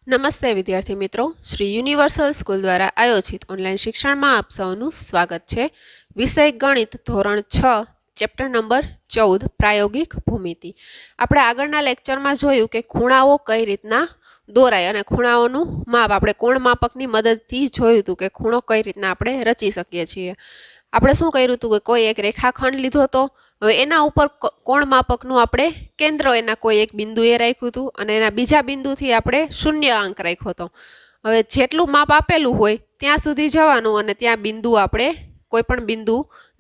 નમસ્તે વિદ્યાર્થી મિત્રો, શ્રી યુનિવર્સલ સ્કૂલ દ્વારા આયોજિત ઓનલાઈન શિક્ષણમાં આપ સૌનું સ્વાગત છે. વિષય ગણિત ધોરણ 6 ચેપ્ટર નંબર 14 પ્રાયોગિક ભૂમિતિ. આપણે આગળના લેક્ચરમાં જોયું કે ખૂણાઓ કઈ રીતના દોરાય અને ખૂણાઓનું માપ આપણે કોણ માપકની મદદથી જોયું હતું કે ખૂણો કઈ રીતના આપણે રચી શકીએ છીએ. આપણે શું કર્યું હતું કે કોઈ એક રેખાખંડ લીધો હતો. હવે એના ઉપર કોણ માપકનું આપણે કેન્દ્ર એના કોઈ એક બિંદુએ રાખ્યું હતું અને એના બીજા બિંદુથી આપણે શૂન્ય અંક રાખ્યો હતો. હવે જેટલું માપ આપેલું હોય ત્યાં સુધી જવાનું અને ત્યાં બિંદુ આપણે કોઈ પણ બિંદુ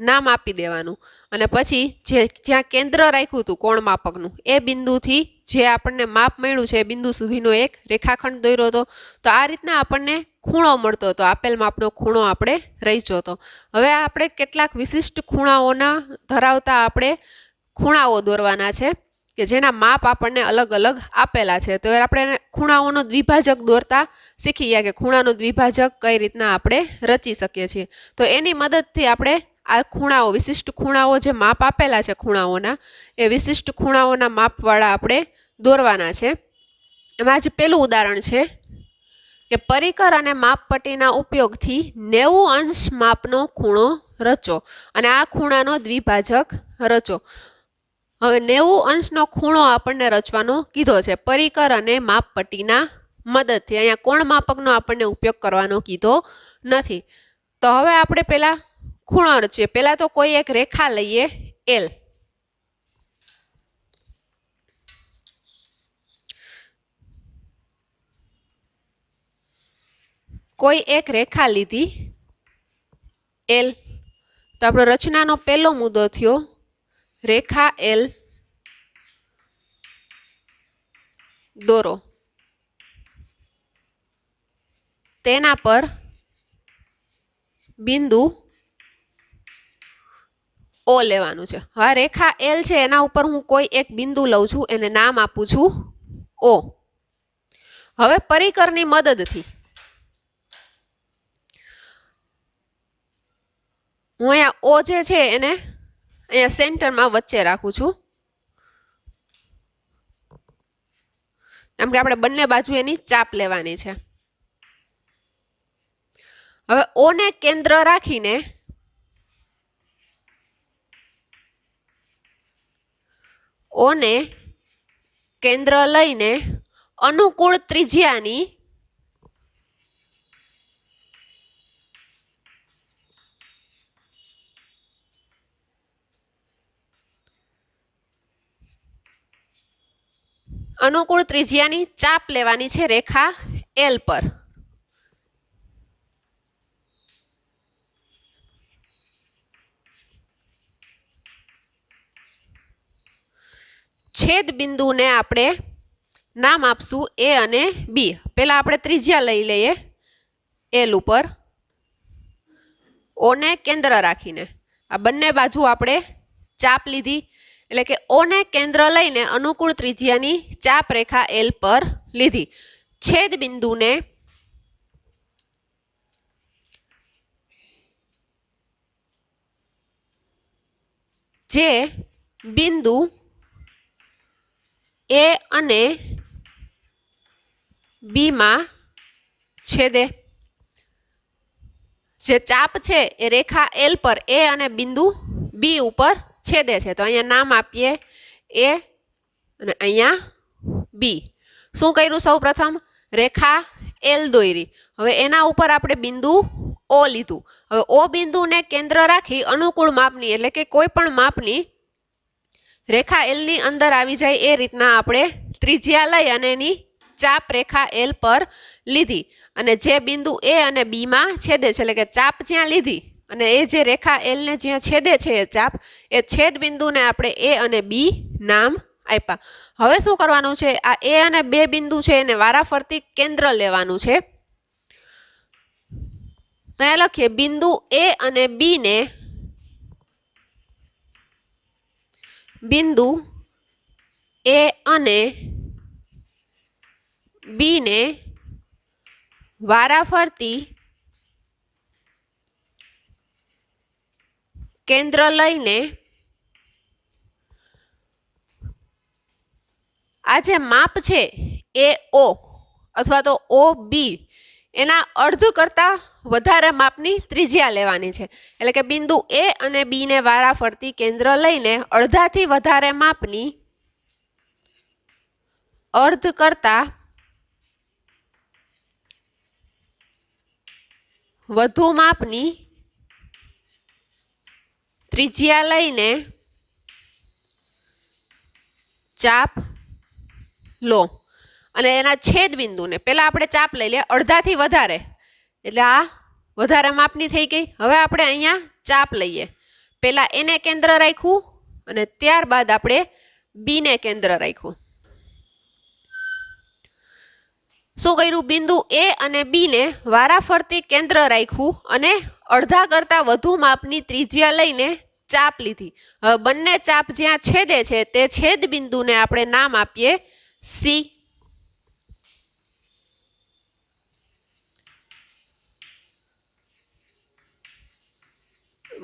નામ આપી દેવાનું અને પછી જ્યાં કેન્દ્ર રાખ્યું હતું કોણ માપકનું એ બિંદુથી જે આપણને માપ મળ્યું છે એ બિંદુ સુધીનો એક રેખાખંડ દોર્યો હતો. તો આ રીતના આપણને ખૂણો મળતો હતો. આપેલ માપનો ખૂણો આપણે રચ્યો હતો. હવે આપણે કેટલાક વિશિષ્ટ ખૂણાઓના ધરાવતા આપણે ખૂણાઓ દોરવાના છે કે જેના માપ આપણને અલગ અલગ આપેલા છે. તો આપણે ખૂણાઓનો દ્વિભાજક દોરતા શીખી ગયા કે ખૂણાનો દ્વિભાજક કઈ રીતના આપણે રચી શકીએ છીએ. તો એની મદદથી આપણે આ ખૂણાઓ વિશિષ્ટ ખૂણાઓ જે માપ આપેલા છે ખૂણાઓના એ વિશિષ્ટ ખૂણાઓના માપવાળા આપણે દોરવાના છે. એમાં જ પેલું ઉદાહરણ છે કે પરિકર અને માપપટ્ટીના ઉપયોગથી 90 અંશ માપનો ખૂણો રચો અને આ ખૂણાનો દ્વિભાજક રચો. હવે 90 અંશનો ખૂણો આપણને રચવાનો કીધો છે પરિકર અને માપપટ્ટીના મદદથી. અહીંયા કોણ માપકનો આપણને ઉપયોગ કરવાનો કીધો નથી. તો હવે આપણે પહેલા ખૂણો રચીએ. પહેલા તો કોઈ એક રેખા લઈએ એલ. કોઈ એક રેખા લીધી એલ. તો આપણો રચનાનો પહેલો મુદ્દો થયો રેખા એલ દોરો. તેના પર બિંદુ ઓ લેવાનું છે. હવે રેખા એલ છે એના ઉપર હું કોઈ એક બિંદુ લઉં છું એને નામ આપું છું ઓ. હવે પરિકરની મદદથી હું અહીંયા ઓ જે છે એને અહીંયા સેન્ટરમાં વચ્ચે રાખું છું. કેમ કે આપણે બંને બાજુ એની ચાપ લેવાની છે. હવે ઓ ને કેન્દ્ર રાખીને ઓને કેન્દ્ર લઈને અનુકૂળ ત્રિજ્યાની ચાપ લેવાની છે રેખા એલ પર. છેદ બિંદુને આપણે નામ આપશું એ અને બી. પહેલા આપણે ત્રિજ્યા લઈ લઈએ એલ ઉપર ઓને કેન્દ્ર રાખીને. આ બંને બાજુ આપણે ચાપ લીધી એટલે કે ઓને કેન્દ્ર લઈને અનુકૂળ ત્રિજ્યાની ચાપ રેખા એલ પર લીધી. છેદ બિંદુને જે બિંદુ એ અને બી માં છેદે. જે ચાપ છે એ રેખા એલ પર એ અને બિંદુ બી ઉપર છેદે છે. તો અહીંયા નામ આપીએ એ અને અહીંયા બી. શું કર્યું? સૌ પ્રથમ રેખા એલ દોરી. હવે એના ઉપર આપણે બિંદુ ઓ લીધું. હવે ઓ બિંદુને કેન્દ્ર રાખી અનુકૂળ માપની એટલે કે કોઈ પણ માપની રેખા એલ ની અંદર આવી જાય એ રીતના આપણે ત્રિજ્યા લઈ અને એની ચાપ રેખા એલ પર લીધી. અને જે બિંદુ એ અને બી માં છેદે છે એટલે કે ચાપ જ્યાં લીધી અને એ જે રેખા એલ ને જ્યાં છેદે છે એ ચાપ એ છેદ બિંદુને આપણે એ અને બી નામ આપ્યા. હવે શું કરવાનું છે? આ એ અને બે બિંદુ છે એને વારાફરતી કેન્દ્ર લેવાનું છે. ત્યાં લખીએ બિંદુ એ અને બી ને બિંદુ એ અને બી ને વારાફરતી કેન્દ્ર લઈને આ જે માપ છે એ ઓ अथवा तो ओ बी एना अर्ध करता वधारे मापनी त्रिज्या लेवानी छे। एटले के बिंदु ए अने बी ने वाराफरती केंद्र लईने अर्धाथी वधारे मापनी अर्ध करता વધુ માપની ત્રિજ્યા લઈને ચાપ લો અને એના છેદ બિંદુને પહેલા આપણે ચાપ લઈ લે અડધાથી વધારે એટલે આ વધારે માપની થઈ ગઈ। હવે આપણે અહીંયા ચાપ લઈએ, પહેલા એને કેન્દ્ર રાખ્યું અને ત્યારબાદ આપણે બીને કેન્દ્ર રાખ્યું। શું કર્યું? બિંદુ એ અને બી ને વારાફરતી કેન્દ્ર રાખ્યું અને અડધા કરતા વધુ માપની ત્રિજ્યા લઈને ચાપ લીધી। હવે બંને ચાપ જ્યાં છેદે છે તે છેદ બિંદુને આપણે નામ આપીએ સી।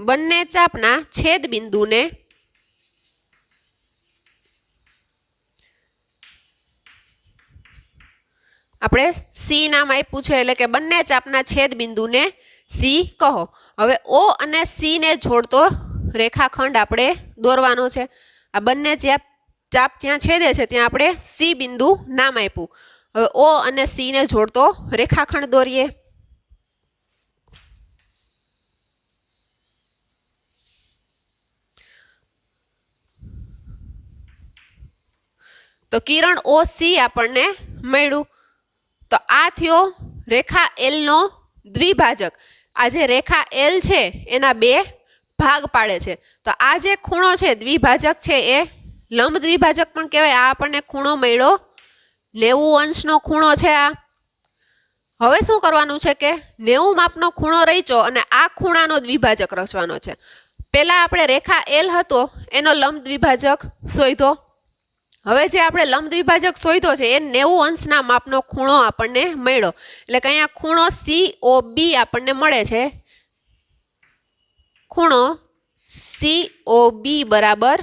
બંને ચાપના છેદ બિંદુને આપણે સી નામ આપ્યું છે, એટલે કે બંને ચાપના છેદ બિંદુને સી કહો। હવે ઓ અને સી ને જોડતો રેખાખંડ આપણે દોરવાનો છે। આ બંને ચાપ જ્યાં છેદે છે ત્યાં આપણે સી બિંદુ નામ આપ્યું। હવે ઓ અને સી ને જોડતો રેખાખંડ દોરીએ। તો કિરણ ઓ સી આપણને મળ્યું। तो आ थयो रेखा एल नो द्विभाजक। आ जे रेखा एल छे एना बे भाग पाड़े छे। तो आ जे खूणो छे द्विभाजक छे ए लंब द्विभाजक पण कहेवाय। आ आपणे खूणो मळ्यो 90 अंशनो खूणो छे। आ हवे शुं करवानुं छे के 90 मापनो खूणो रहीचो अने आ खूणानो द्विभाजक रचवानो छे। पहेला आपणे रेखा एल हतो एनो लंब द्विभाजक शोध्यो। હવે જે આપણે લંબ દ્વિભાજક શોધ્યો છે એ 90 અંશના માપનો ખૂણો આપણને મળ્યો, એટલે કે અહીંયા ખૂણો COB આપણને મળે છે। ખૂણો COB બરાબર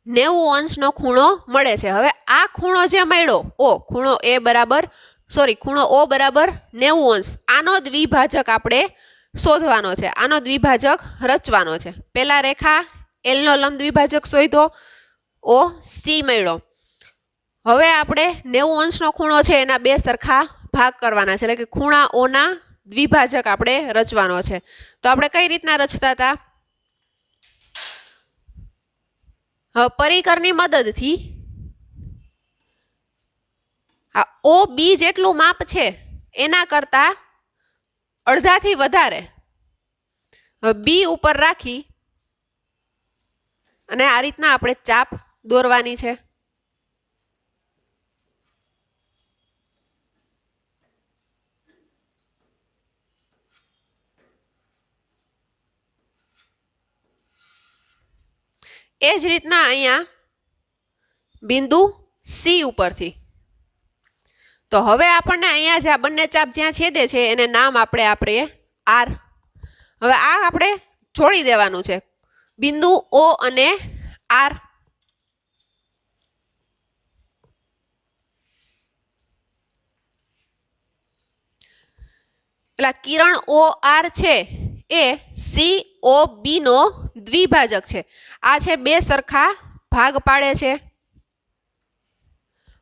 90 અંશનો ખૂણો મળે છે। હવે આ ખૂણો જે મળ્યો O, ખૂણો ખૂણો O બરાબર 90 અંશ, આનો દ્વિભાજક આપણે શોધવાનો છે, આનો દ્વિભાજક રચવાનો છે। પહેલા રેખા L નો લંબ દ્વિભાજક શોધ્યો, ओ सी मळ्यो। हवे आपणे 90 अंशनो खूणो छे एना बे सरखा भाग करवाना छे, એટલે કે ખૂણા O ના દ્વિભાજક આપણે રચવાનો છે। તો આપણે કઈ રીતના રચતા હતા? હવે પરિકરની મદદથી આ OB જેટલું માપ છે એના કરતા અડધાથી વધારે B ઉપર રાખી અને આ રીતના આપણે ચાપ દોરવાની છે। એ જ રીતના અહીંયા બિંદુ C ઉપરથી। તો હવે આપણને અહીંયા જે આ બંને ચાપ જ્યાં છેદે છે એને નામ આપણે R। હવે આ આપણે જોડી દેવાનું છે, બિંદુ O અને R। એટલે કિરણ OR છે એ COB નો દ્વિભાજક છે। આ છે બે સરખા ભાગ પાડે છે।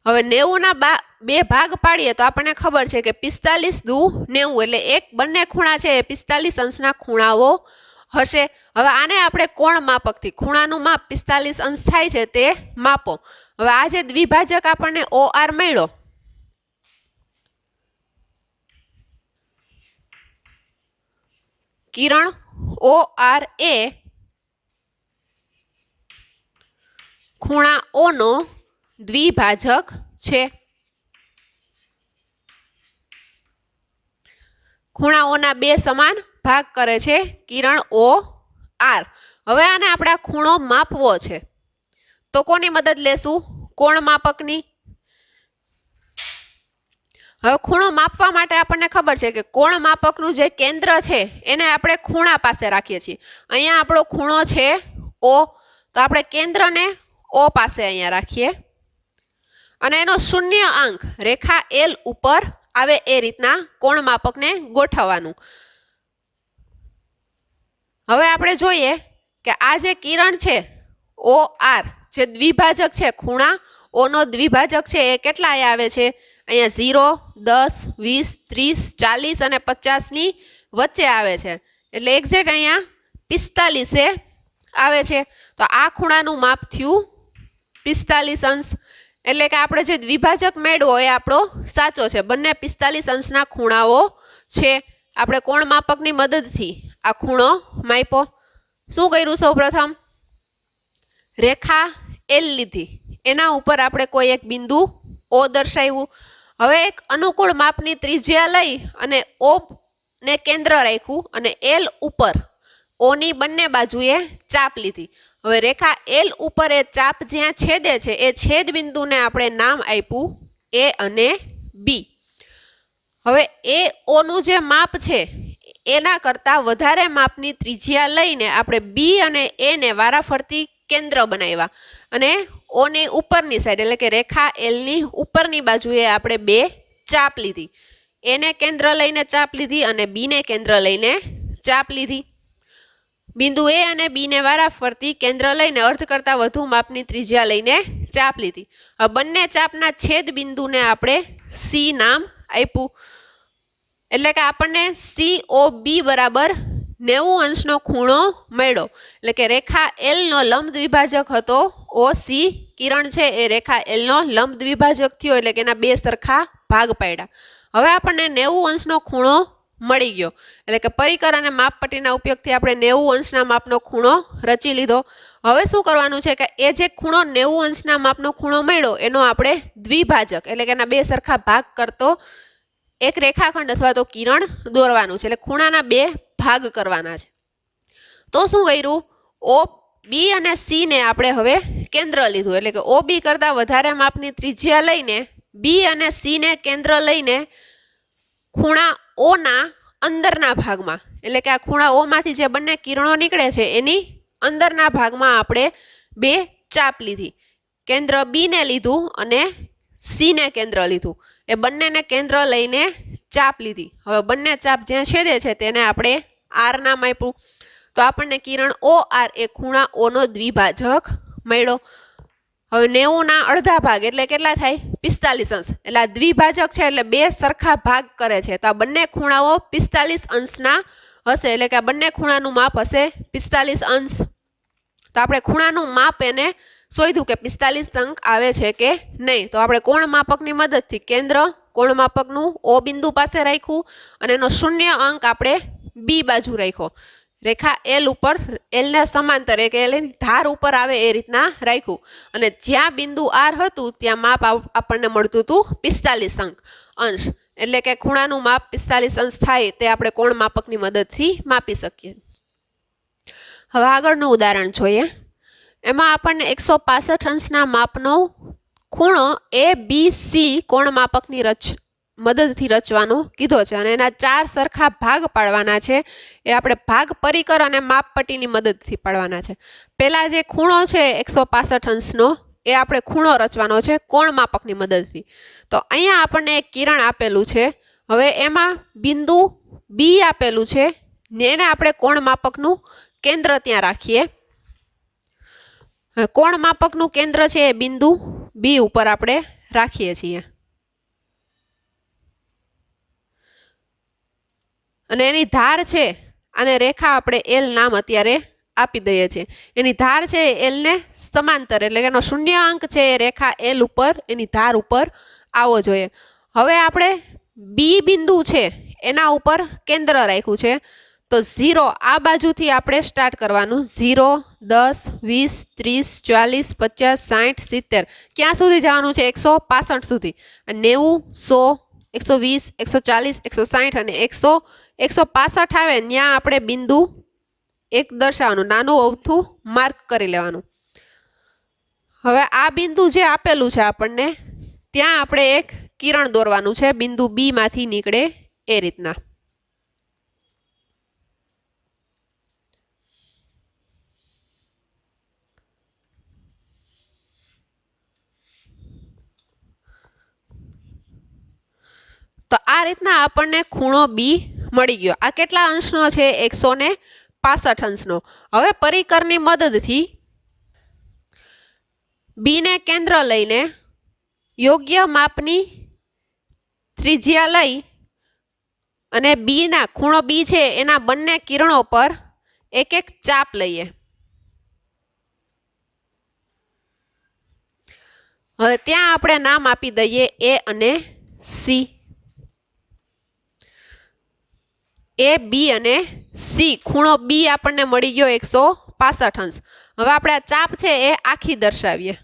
હવે 90 ના બે ભાગ પાડીએ તો આપણને ખબર છે કે 45 દુ 90, એટલે એક બંને ખૂણા છે એ 45 અંશના ખૂણાઓ હશે। હવે આને આપણે કોણ માપકથી ખૂણાનું માપ 45 અંશ થાય છે તે માપો। હવે આ જે દ્વિભાજક આપણને OR મળ્યો, કિરણ OR એ ખૂણા O નો દ્વિભાજક છે। ખૂણાઓના બે સમાન ભાગ કરે છે કિરણ OR। હવે આને આપણે આ ખૂણો માપવો છે તો કોની મદદ લેશું? કોણ માપકની। હવે ખૂણો માપવા માટે આપણને ખબર છે કે કોણ માપકનું જે કેન્દ્ર છે એને આપણે ખૂણા પાસે રાખીએ છીએ। અહીંયા આપણો ખૂણો છે O, તો આપણે કેન્દ્રને O પાસે અહીંયા રાખીએ અને એનો શૂન્ય અંક રેખા એલ ઉપર આવે એ રીતના કોણ માપકને ગોઠવવાનું. હવે આપણે જોઈએ કે આ જે કિરણ છે ઓ આર જે દ્વિભાજક છે, ખૂણા ઓનો દ્વિભાજક છે એ કેટલા આવે છે? અહીંયા 0, 10, 20, 30, 40 અને 50ની વચ્ચે આવે છે. એટલે એક્ઝેક્ટ અહીંયા 45 આવે છે. તો આ ખૂણાનું માપ થયું 45 અંશ. એટલે કે આપણે જે દ્વિભાજક મેળવો એ આપણો સાચો છે. બંને 45 અંશના ખૂણાઓ છે. આપણે કોણ માપકની મદદથી આ ખૂણો માપ્યો. શું કર્યું? સૌપ્રથમ રેખા એલ લીધી, એના ઉપર આપણે કોઈ એક બિંદુ ઓ દર્શાવ્યું. હવે એક અનુકૂળ માપની ત્રિજ્યા લઈ અને ઓ ને કેન્દ્ર રાખ્યું અને એલ ઉપર ઓની બંને બાજુએ ચાપ લીધી. હવે રેખા એલ ઉપર એ ચાપ જ્યાં છેદે છે એ છેદ બિંદુને આપણે નામ આપ્યું એ અને બી. હવે એ ઓનું જે માપ છે એના કરતાં વધારે માપની ત્રિજ્યા લઈને આપણે બી અને એને વારાફરતી કેન્દ્ર બનાવ્યા અને ઓની ઉપરની સાઈડ એટલે કે રેખા એલની ઉપરની બાજુએ આપણે બે ચાપ લીધી. એને કેન્દ્ર લઈને ચાપ લીધી અને બીને કેન્દ્ર લઈને ચાપ લીધી. બિંદુ એ અને બીને વારાફરતી કેન્દ્ર લઈને અર્ધ કરતાં વધુ માપની ત્રિજ્યા લઈને ચાપ લીધી. હવે બંને ચાપના છેદ બિંદુને આપણે સી નામ આપ્યું. એટલે કે આપણને COB બરાબર 90 અંશનો ખૂણો મળ્યો. એટલે કે રેખા એલનો લંબ દ્વિભાજક હતો OC, કિરણ છે એ રેખા એલનો લંબ દ્વિભાજક થયો એટલે કે એના બે સરખા ભાગ પાડ્યા. હવે આપણને 90 અંશનો ખૂણો મળી ગયો. એટલે કે પરિકર અને માપપટ્ટીના ઉપયોગથી આપણે 90 અંશના માપનો ખૂણો રચી લીધો. હવે શું કરવાનું છે કે એ જે ખૂણો 90 અંશના માપનો ખૂણો મળ્યો એનો આપણે દ્વિભાજક એટલે કે એના બે સરખા ભાગ કરતો એક રેખાખંડ અથવા તો કિરણ દોરવાનું છે. એટલે ખૂણાના બે ભાગ કરવાના છે. તો શું કર્યું? ઓ બી અને સી ને આપણે હવે કેન્દ્ર લીધું. એટલે કે ઓ બી કરતાં વધારે માપની ત્રિજ્યા લઈને બી અને સી ને કેન્દ્ર લઈને ખૂણા ઓના અંદરના ભાગમાં એટલે કે આ ખૂણા ઓમાંથી જે બંને કિરણો નીકળે છે એની અંદરના ભાગમાં આપણે બે ચાપ લીધી. કેન્દ્ર બી ને લીધું અને સી ને કેન્દ્ર લીધું. એ બંનેને કેન્દ્ર લઈને ચાપ લીધી. હવે બંને ચાપ જ્યાં છેદે છે તેને આપણે આર નામ આપ્યું. તો આપણને કિરણ ઓ આર એ ખૂણા ઓનો દ્વિભાજક મળ્યો. હવે 90ના અડધા ભાગ એટલે કેટલા થાય? 45 અંશ. એટલે આ દ્વિભાજક છે એટલે બે સરખા ભાગ કરે છે. તો આ બંને ખૂણાઓ 45 અંશના હશે. એટલે કે આ બંને ખૂણાનું માપ હશે 45 અંશ. તો આપણે ખૂણાનું માપ એને શોધ્યું કે 45 અંક આવે છે કે નહીં. તો આપણે કોણ માપકની મદદથી કેન્દ્ર કોણ માપકનું ઓ બિંદુ પાસે રાખ્યું અને એનો શૂન્ય અંક આપણે બી બાજુ રાખ્યો. રેખા એલ ઉપર એલને સમાંતર કે એલની ધાર ઉપર આવે એ રીતના રાખ્યું અને જ્યાં બિંદુ આર હતું ત્યાં માપ આપણને મળતું હતું 45 અંશ. એટલે કે ખૂણાનું માપ 45 અંશ થાય તે આપણે કોણ માપકની મદદથી માપી શકીએ. હવે આગળનું ઉદાહરણ જોઈએ. એમાં આપણને 165 અંશના માપનો ખૂણો ABC કોણ માપકની મદદથી રચવાનો કીધો છે અને એના 4 સરખા ભાગ પાડવાના છે. એ આપણે ભાગ પરિકર અને માપપટ્ટીની મદદથી પાડવાના છે. પહેલા જે ખૂણો છે 165 અંશનો એ આપણે ખૂણો રચવાનો છે કોણ માપકની મદદથી. તો અહીંયા આપણને એક કિરણ આપેલું છે. હવે એમાં બિંદુ બી આપેલું છે ને એને આપણે કોણ માપકનું કેન્દ્ર ત્યાં રાખીએ. કોણ માપકનું કેન્દ્ર છે એ બિંદુ બી ઉપર આપણે રાખીએ છીએ અને એની ધાર છે અને રેખા આપણે એલ નામ અત્યારે આપી દઈએ છીએ. એની ધાર છે એલ ને સમાંતર એટલે કે એનો શૂન્ય અંક છે એ રેખા એલ ઉપર એની ધાર ઉપર આવવો જોઈએ. હવે આપણે બી બિંદુ છે એના ઉપર કેન્દ્ર રાખ્યું છે. તો 0 આ બાજુથી આપણે સ્ટાર્ટ કરવાનું. 0, 10, 20, 30, 40, 50, 60, 70 ક્યાં સુધી જવાનું છે? 165 સુધી. 90, 100, 120, 140, 160 અને 165 આવે ત્યાં આપણે બિંદુ એક દર્શાવવાનું, નાનું અવથું માર્ક કરી લેવાનું. હવે આ બિંદુ જે આપેલું છે આપણને ત્યાં આપણે એક કિરણ દોરવાનું છે બિંદુ બી માંથી નીકળે એ રીતના. આ રીતના આપણને ખૂણો બી મળી ગયો. આ કેટલા અંશનો છે? 165 અંશનો. હવે પરિકરની મદદથી બીને કેન્દ્ર લઈને યોગ્ય માપની ત્રિજ્યા લઈ અને બીના ખૂણો બી છે એના બંને કિરણો પર એક એક ચાપ લઈએ. હવે ત્યાં આપણે નામ આપી દઈએ એ અને સી. એ બી અને સી ખૂણો બી આપણને મળી ગયો 165 અંશ. હવે આપણે આ ચાપ છે એ આખી દર્શાવીએ.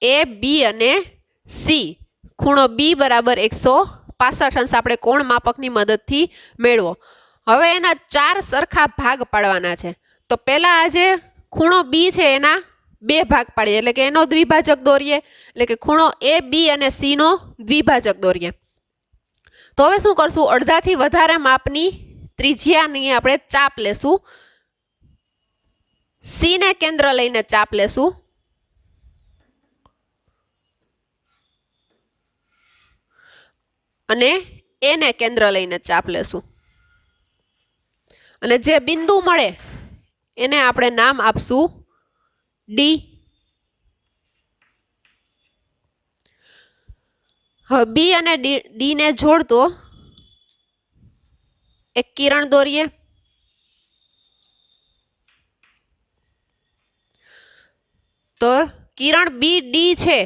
એ બી અને સી ખૂણો બી બરાબર 165 અંશ આપણે કોણ માપકની મદદથી મેળવો. હવે એના 4 સરખા ભાગ પાડવાના છે. તો પહેલા આ જે ખૂણો બી છે એના 2 ભાગ પાડીએ, એટલે કે એનો દ્વિભાજક દોરીએ, એટલે કે ખૂણો એ બી અને સી નો દ્વિભાજક દોરીએ. તો હવે શું કરશું? અડધાથી વધારે માપની ત્રિજ્યાની આપણે ચાપ લેશું. સી ને કેન્દ્ર લઈને ચાપ લેશું. અને એને કેન્દ્ર લઈને ચાપ લેશું. અને જે બિંદુ મળે એને આપણે નામ આપશું ડી. હવે બી અને ડી ને જોડતો એક કિરણ દોરીએ. તો કિરણ બી ડી છે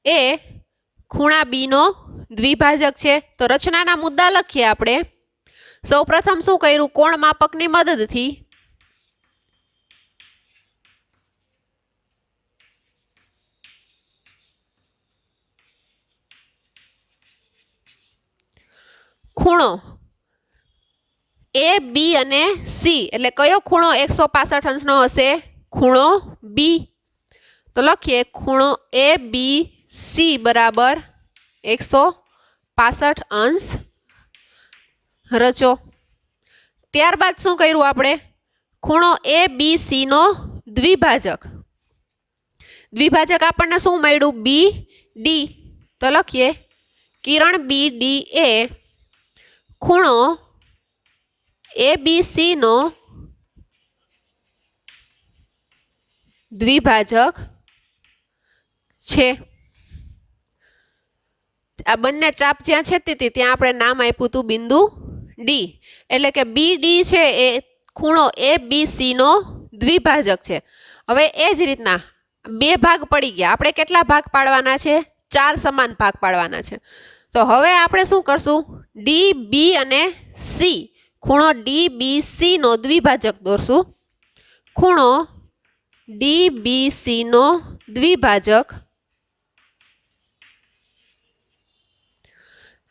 એ ખૂણા બી નો દ્વિભાજક છે. તો રચનાના મુદ્દા લખીએ આપણે. સૌપ્રથમ શું કર્યું? કોણ માપકની મદદથી ખૂણો એ બી અને સી, એટલે કયો ખૂણો 165 અંશનો હશે? ખૂણો બી. તો લખીએ ખૂણો એ બી સી બરાબર 165 અંશ રચો. ત્યારબાદ શું કર્યું આપણે? ખૂણો એ બી સી નો દ્વિભાજક. દ્વિભાજક આપણને શું મળ્યું? B D. તો લખીએ કિરણ બી ડી એ ખૂણો એ બી સી નો દ્વિભાજક છે. આ બંને ચાપ જ્યાં છેદતી હતી ત્યાં આપણે નામ આપ્યું હતું બિંદુ ડી. એટલે કે બી ડી છે એ ખૂણો એ બી સી નો દ્વિભાજક છે. હવે એ જ રીતના 2 ભાગ પડી ગયા. આપણે કેટલા ભાગ પાડવાના છે? 4 સમાન ભાગ પાડવાના છે. તો હવે આપણે શું કરશું? ડી બી અને સી ખૂણો ડી બી સી નો દ્વિભાજક દોરશું. ખૂણો ડી બી સી નો દ્વિભાજક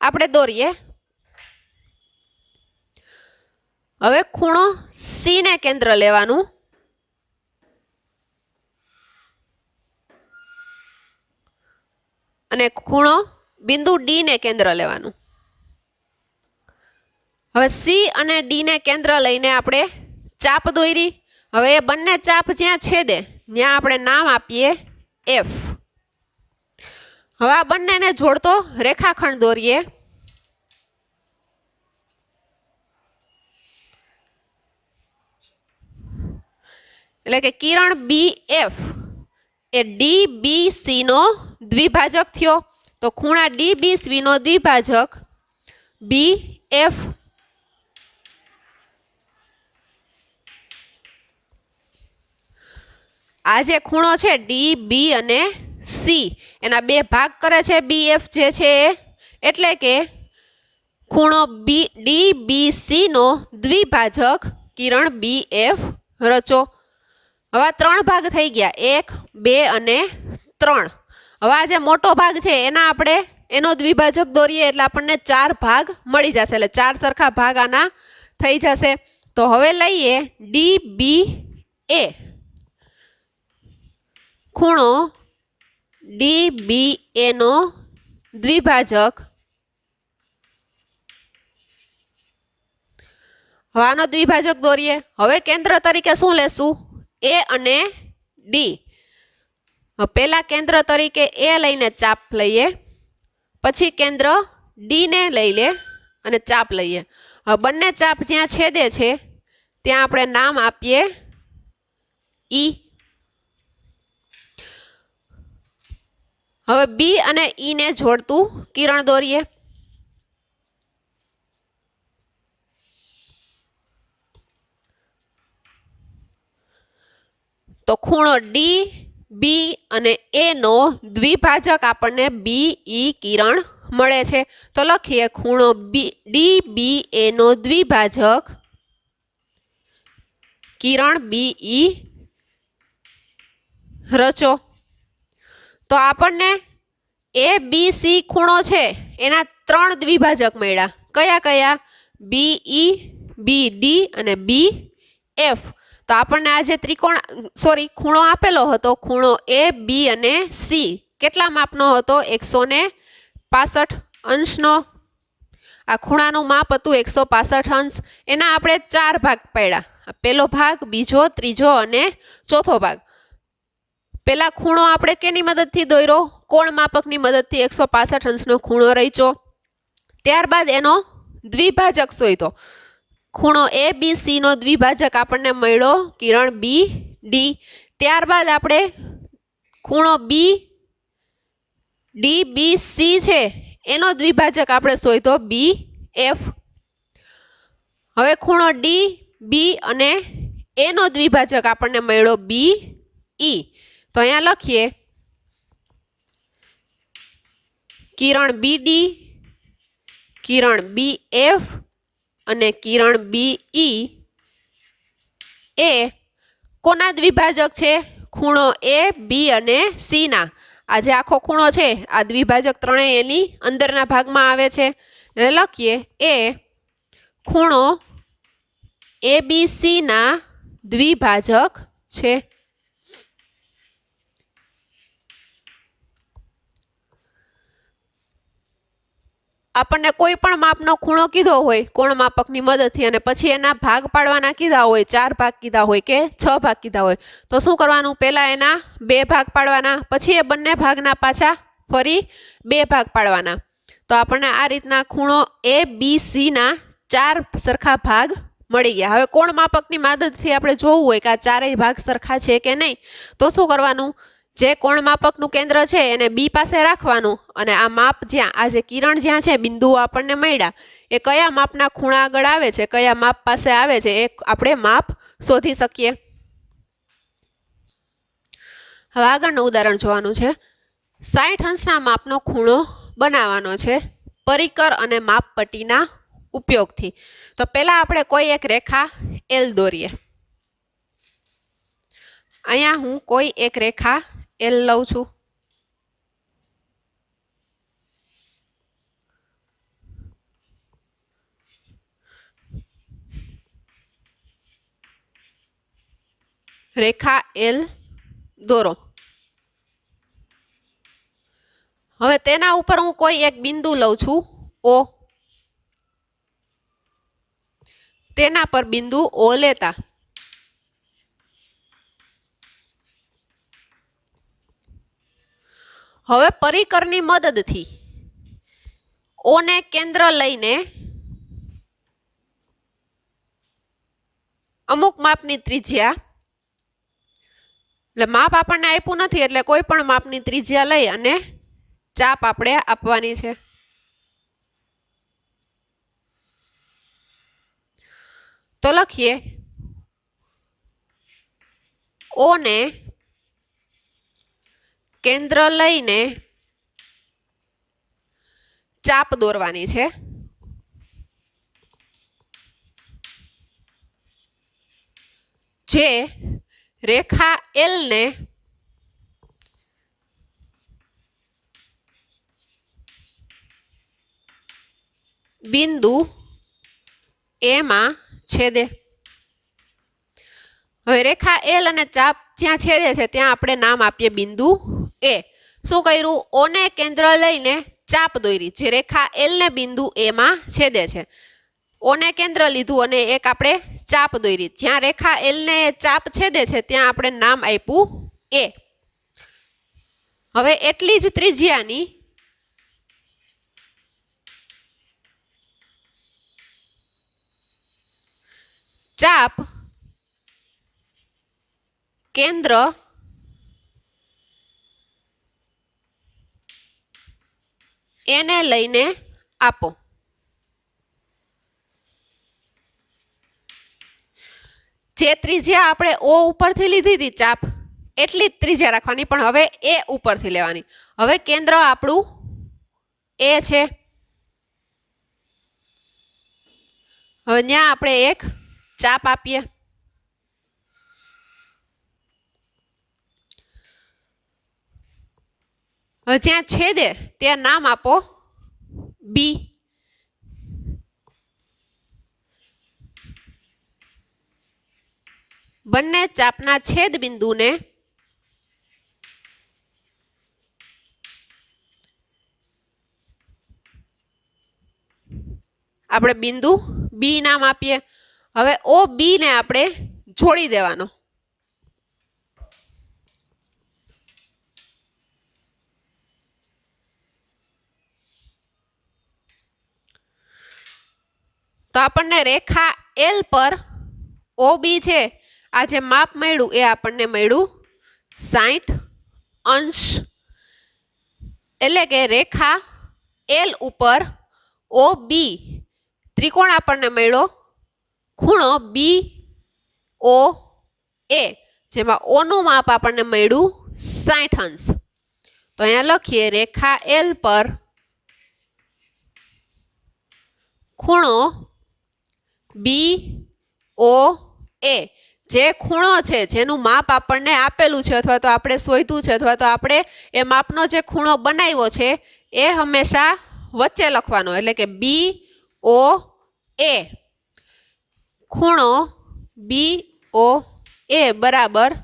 આપણે દોરીએ. હવે ખૂણો સી ને કેન્દ્ર લેવાનું. અને ખૂણો બિંદુ ડી ને કેન્દ્ર લેવાનું. હવે સી અને ડી ને કેન્દ્ર લઈને આપણે ચાપ દોરી. હવે એ બંને ચાપ જ્યાં છેદે ત્યાં આપણે નામ આપીએ એફ. હવે આ બંનેને જોડતો રેખાખંડ દોરીએ. એટલે કે કિરણ B F A D B C નો દ્વિભાજક થયો. તો ખૂણા ડી બી સી નો દ્વિભાજક બી એફ. આ જે ખૂણો છે ડી બી અને સી એના 2 ભાગ કરે છે બી એફ જે છે, એટલે કે ખૂણો ડી બી સી નો દ્વિભાજક કિરણ બી એફ રચો. હવે 3 ભાગ થઈ ગયા, 1 2 અને 3. હવે આ જે મોટો ભાગ છે એના આપણે એનો દ્વિભાજક દોરીએ એટલે આપણને 4 ભાગ મળી જશે. એટલે 4 સરખા ભાગ આના થઈ જશે. તો હવે લઈએ ડી બી એ ખૂણો ડી બી એ નો દ્વિભાજક. હવે આનો દ્વિભાજક દોરીએ. હવે કેન્દ્ર તરીકે શું લેશું? એ અને ડી. પહેલા કેન્દ્ર તરીકે એ લઈને ચાપ લઈએ, પછી કેન્દ્ર ડી ને લઈ લે અને ચાપ લઈએ. હવે બંને ચાપ જ્યાં છેદે છે ત્યાં આપણે નામ આપીએ ઈ. હવે બી અને ઈ ને જોડતું કિરણ દોરીએ. તો ખૂણો ડી બી અને એ નો દ્વિભાજક આપણને બી ઈ કિરણ મળે છે. તો લખીએ ખૂણો ડી બી એ નો દ્વિભાજક કિરણ બી ઈ રચો. તો આપણને એ બી સી ખૂણો છે એના 3 દ્વિભાજક મળ્યા. કયા કયા? બી ઈ, બી ડી અને બી એફ. તો આપણને આ જે ખૂણો આપેલો હતો, ખૂણો એ બી અને સી કેટલા માપનો હતો? 165 અંશનો. આ ખૂણાનું માપ હતું 165 અંશ. એના આપણે 4 ભાગ પાડ્યા. પહેલો ભાગ, બીજો, ત્રીજો અને ચોથો ભાગ. પેલા ખૂણો આપણે કેની મદદથી દોર્યો? કોણ માપકની મદદથી 165 અંશનો ખૂણો રચ્યો. ત્યારબાદ એનો દ્વિભાજક શોધ્યો. ખૂણો એ બી સી નો દ્વિભાજક આપણને મળ્યો કિરણ બી ડી. ત્યારબાદ આપણે ખૂણો બી ડી બી સી છે એનો દ્વિભાજક આપણે શોધ્યો બી એફ. હવે ખૂણો ડી બી અને એ નો દ્વિભાજક આપણને મળ્યો બી ઈ. તો અહીંયા લખીએ કિરણ બી ડી, કિરણ બી એફ અને કિરણ બી ઈ એ કોના દ્વિભાજક છે? ખૂણો એ બી અને સી ના. આ જે આખો ખૂણો છે આ દ્વિભાજક ત્રણેય એની અંદરના ભાગમાં આવે છે. એટલે લખીએ એ ખૂણો એ બી સી ના દ્વિભાજક છે. આપણને કોઈ પણ માપનો ખૂણો કીધો હોય કોણ માપકની મદદથી અને પછી એના ભાગ પાડવાના કીધા હોય, 4 ભાગ કીધા હોય કે 6 ભાગ કીધા હોય, તો શું કરવાનું? પહેલા એના 2 ભાગ પાડવાના, પછી એ બંને ભાગના પાછા ફરી 2 ભાગ પાડવાના. તો આપણને આ રીતના ખૂણો એ બી સી ના 4 સરખા ભાગ મળી ગયા. હવે કોણ માપકની મદદથી આપણે જોવું હોય કે આ 4 ભાગ સરખા છે કે નહીં, તો શું કરવાનું? જે કોણ માપકનું કેન્દ્ર છે એને બી પાસે રાખવાનું અને આ માપ જ્યાં આ જે કિરણ જ્યાં છે બિંદુઓ આપણને મળ્યા એ કયા માપના ખૂણા આગળ આવે છે, કયા માપ પાસે આવે છે એ આપણે માપ શોધી શકીએ. હવે આગળનું ઉદાહરણ જોવાનું છે. 60 અંશના માપનો ખૂણો બનાવવાનો છે પરિકર અને માપપટ્ટીના ઉપયોગથી. તો પહેલા આપણે કોઈ એક રેખા એલ દોરીએ. અહીંયા હું કોઈ એક રેખા એલ લઉં છું. રેખા એલ દોરો. હવે તેના ઉપર હું કોઈ એક બિંદુ લઉં છું ઓ. તેના પર બિંદુ ઓ લેતા હવે પરિકરની મદદથી ઓ ને કેન્દ્ર લઈને અમુક માપની ત્રિજ્યા, એટલે માપ આપણને આપ્યું નથી એટલે કોઈ પણ માપની ત્રિજ્યા લઈ અને ચાપ આપણે આપવાની છે. તો લખીએ ઓ ને કેન્દ્ર લઈને ચાપ દોરવાની છે. જે રેખા એલ ને બિંદુ એ માં છેદે. હવે રેખા એલ અને ચાપ જ્યાં છેદે છે ત્યાં આપણે નામ આપીએ બિંદુ એ. શું કર્યું? ઓ ને કેન્દ્ર લઈને ચાપ દોરી જે રેખા એલ ને બિંદુ એ માં છેદે છે. ઓ ને કેન્દ્ર લીધું અને એક આપણે ચાપ દોરી, જ્યાં રેખા એલ ને ચાપ છેદે છે ત્યાં આપણે નામ આપ્યું એ. હવે એટલી જ ત્રિજ્યાની ચાપ કેન્દ્ર એને લઈને આપો. જે ત્રિજ્યા આપણે ઓ ઉપરથી લીધી હતી ચાપ એટલી જ ત્રિજ્યા રાખવાની, પણ હવે એ ઉપરથી લેવાની. હવે કેન્દ્ર આપણું એ છે. હવે ત્યાં આપણે એક ચાપ આપીએ. હવે જ્યાં છેદે ત્યાં નામ આપો બી. બંને ચાપના છેદ બિંદુને આપણે બિંદુ બી નામ આપીએ. હવે ઓ બી ને આપણે જોડી દેવાનો. તો આપણને રેખા એલ પર ઓ બી છે આ જે માપ મળ્યું એ આપણને મળ્યું 60 અંશ. એટલે કે રેખા એલ ઉપર ઓ બી ત્રિકોણ આપણને મળ્યો ખૂણો બી ઓ એ, જેમાં ઓ નું માપ આપણને મળ્યું 60 અંશ. તો અહીંયા લખીએ રેખા એલ પર ખૂણો બી ઓ એ. જે ખૂણો છે જેનું માપ આપણને આપેલું છે અથવા તો આપણે શોધ્યું છે અથવા તો આપણે એ માપનો જે ખૂણો બનાવ્યો છે એ હંમેશા વચ્ચે લખવાનો. એટલે કે બી ઓ એ ખૂણો બી ઓ એ બરાબર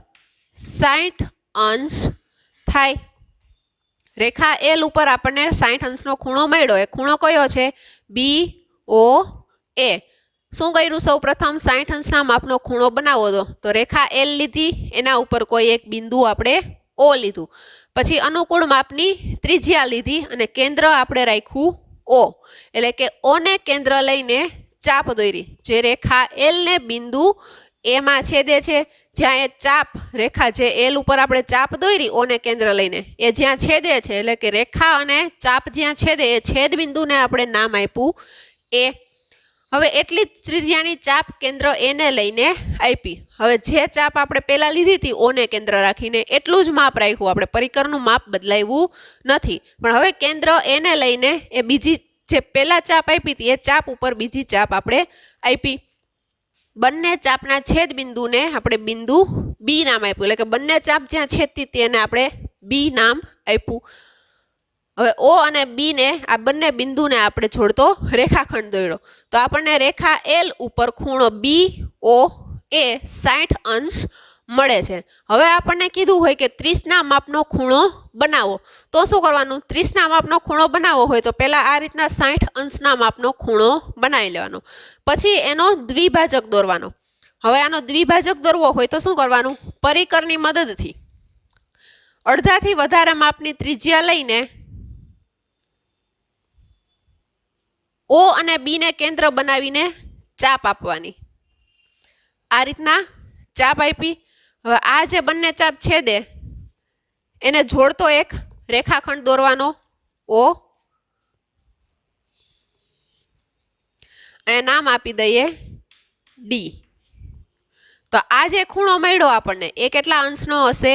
60 અંશ થાય. રેખા એલ ઉપર આપણને 60 અંશનો ખૂણો મળ્યો. એ ખૂણો કયો છે? બી ઓ એ. શું કર્યું? સૌ પ્રથમ 60 અંશના માપનો ખૂણો બનાવો તો રેખા એલ લીધી, એના ઉપર કોઈ એક બિંદુ આપણે ઓ લીધું, પછી અનુકૂળ માપની ત્રિજ્યા લીધી અને કેન્દ્ર આપણે રાખ્યું ઓ. એટલે કે ઓ ને કેન્દ્ર લઈને ચાપ દોરી. જે રેખા એલ ને બિંદુ એમાં છેદે છે, જ્યાં એ ચાપ રેખા જે એલ ઉપર આપણે ચાપ દોરી ઓ ને કેન્દ્ર લઈને એ જ્યાં છેદે છે, એટલે કે રેખા અને ચાપ જ્યાં છેદે એ છેદ બિંદુને આપણે નામ આપ્યું એ. હવે એટલી જ ત્રિજ્યાની ચાપ કેન્દ્ર એને લઈને આપી. હવે જે ચાપ આપણે પહેલા લીધી હતી ઓને કેન્દ્ર રાખીને એટલું જ માપ રાખ્યું, આપણે પરિકરનું માપ બદલાવ્યું નથી. પણ હવે કેન્દ્ર એને લઈને એ બીજી જે પહેલા ચાપ આપી હતી એ ચાપ ઉપર બીજી ચાપ આપણે આપી. બંને ચાપના છેદ બિંદુને આપણે બિંદુ બી નામ આપ્યું. એટલે કે બંને ચાપ જ્યાં છેદતી તેને આપણે બી નામ આપ્યું. હવે ઓ અને બી ને આ બંને બિંદુને આપણે જોડતો રેખાખંડ દોર્યો. તો આપણને રેખા એલ ઉપર ખૂણો બી ઓ એ 60 અંશ મળે છે. હવે આપણને કીધું હોય કે 30ના માપનો ખૂણો બનાવો. તો શું કરવાનું? 30ના માપનો ખૂણો બનાવવો હોય તો પહેલા આ રીતના 60 અંશના માપનો ખૂણો બનાવી લેવાનો, પછી એનો દ્વિભાજક દોરવાનો. હવે આનો દ્વિભાજક દોરવો હોય તો શું કરવાનું? પરિકરની મદદથી અડધાથી વધારે માપની ત્રિજ્યા લઈને ઓ અને બી ને કેન્દ્ર બનાવીને ચાપ આપવાની. આ રીતના ચાપ આપી. હવે આ જે બંને ચાપ છેદે એને જોડતો એક રેખાખંડ દોરવાનો ઓ. એ નામ આપી દઈએ ડી. તો આ જે ખૂણો મળ્યો આપણને એ કેટલા અંશનો હશે?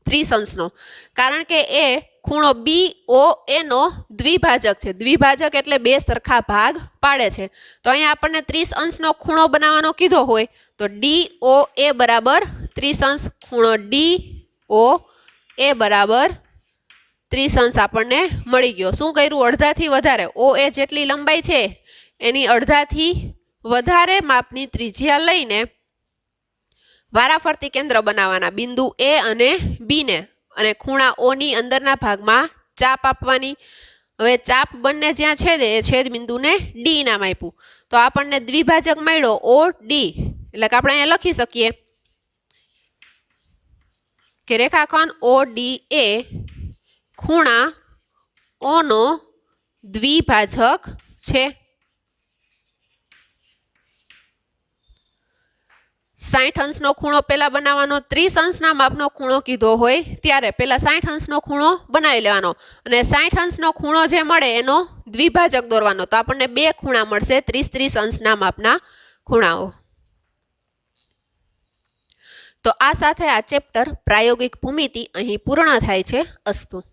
30 અંશનો. કારણ કે એ ખૂણો બી ઓ એનો દ્વિભાજક છે. દ્વિભાજક એટલે બે સરખા ભાગ પાડે છે. તો અહીંયા આપણને 30 અંશનો ખૂણો બનાવવાનો કીધો હોય તો ડી ઓ એ બરાબર 30 અંશ. ખૂણો ડી ઓ એ બરાબર 30 અંશ આપણને મળી ગયો. શું કર્યું? અડધાથી વધારે ઓ એ જેટલી લંબાઈ છે એની અડધાથી વધારે માપની ત્રિજ્યા લઈને વારાફરતી કેન્દ્ર બનાવવાના બિંદુ એ અને બી ને, અને ખૂણા ઓ ની અંદરના ભાગમાં ચાપ આપવાની. હવે ચાપ બંને જ્યાં છેદે એ છેદ બિંદુને ડી નામ આપ્યું. તો આપણને દ્વિભાજક મળ્યો ઓ ડી. એટલે કે આપણે અહીંયા લખી શકીએ કે રેખાખંડ ODA ખૂણા O નો દ્વિભાજક છે. 60 અંશનો ખૂણો પહેલા બનાવવાનો, 30 અંશના માપનો ખૂણો કીધો હોય ત્યારે પહેલા 60 અંશનો ખૂણો બનાવી લેવાનો અને 60 અંશનો ખૂણો જે મળે એનો દ્વિભાજક દોરવાનો. તો આપણને બે ખૂણા મળશે 30 અંશના માપના ખૂણાઓ. તો આ સાથે આ ચેપ્ટર પ્રાયોગિક ભૂમિતિ અહીં પૂર્ણ થાય છે. અસ્તુ.